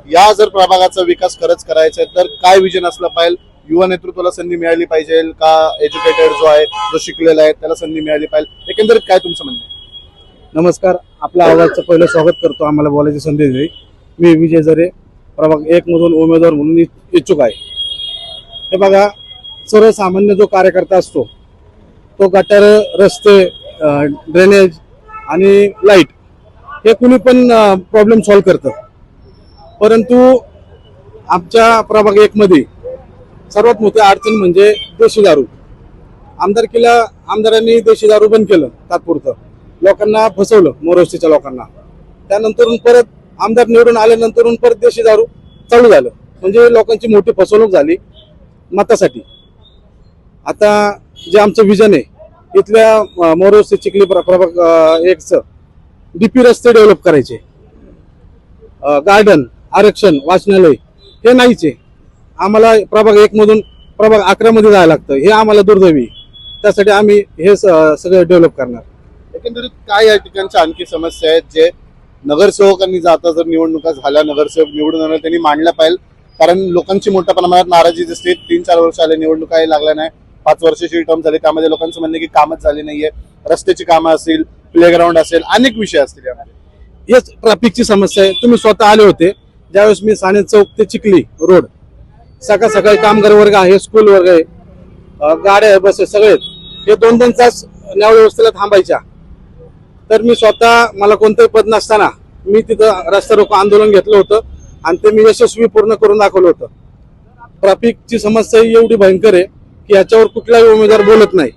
या जर प्रभागाचा विकास खरंच करायचा आहे तर काय विजन असलं पाहिजे? युवा नेतृत्वाला संधी मिळाली पाहिजे का एज्युकेटेड जो आहे, जो शिकलेला आहे त्याला संधी मिळाली पाहिजे? एकंदरीत काय तुमचं म्हणणं आहे? नमस्कार, आपल्या आवाजचं पहिलं स्वागत करतो. आम्हाला बोलायची संधी दिली. मी विजय जरे, प्रभाग 1 मधून उमेदवार म्हणून इच्छुक आहे. हे बघा, सर्वसामान्य जो कार्यकर्ता असतो तो गटार, रस्ते, ड्रेनेज आणि लाईट हे कुणी पण प्रॉब्लेम सॉल्व्ह करतं. परंतु आमच्या प्रभाग 1 मध्ये सर्वात मोठी अडचण म्हणजे देशी दारू. आमदारांनी देशी दारू बंद केलं तात्पुरतं, लोकांना फसवलं, मोरवस्तीच्या लोकांना. त्यानंतर परत आमदार निवडून आल्यानंतर परत देशी दारू चालू झालं, म्हणजे लोकांची मोठी फसवणूक झाली मतासाठी. आता जे आमचं विजन आहे, इथल्या मोरवस्ती चिखली प्रभाग 1चं डीपी रस्ते डेव्हलप करायचे, गार्डन, आरक्षण, वाचनालय हे नाहीच आहे. आम्हाला प्रभाग 1 मधून प्रभाग 11 मध्ये जायला लागतं, हे आम्हाला दुर्दैवी. त्यासाठी आम्ही हे सगळं डेव्हलप करणार. एकंदरीत काय या ठिकाणच्या आणखी समस्या आहेत जे नगरसेवकांनी जाता जर निवडणुका झाल्या, नगरसेवक निवडून आले त्यांनी मांडल्या पाहिजे? कारण लोकांची मोठ्या प्रमाणात नाराजी दिसते. 3-4 वर्ष आले, निवडणुकाही लागल्या नाही. 5 वर्षाची टर्म झाली, त्यामध्ये लोकांचं म्हणणं की कामच झाली नाहीये. रस्त्याची कामं असतील, प्लेग्राऊंड असेल, अनेक विषय असतील. यामध्ये हेच ट्रॅफिकची समस्या आहे. तुम्ही स्वतः आले होते ज्यावेळेस मी साने चौक ते चिखली रोड, सकाळ सकाळी कामगार वर्ग आहे, स्कूल वर्ग आहे, गाड्या, बसेस सगळे हे 2-2 तास न्याय व्यवस्थेला थांबायच्या. तर मी स्वतः, मला कोणतंही पद नसताना मी तिथं रस्ता रोको आंदोलन घेतलं होतं आणि ते मी यशस्वी पूर्ण करून दाखवलं होतं. ट्रॅफिकची समस्या एवढी भयंकर आहे की याच्यावर कुठलाही उमेदवार बोलत नाही.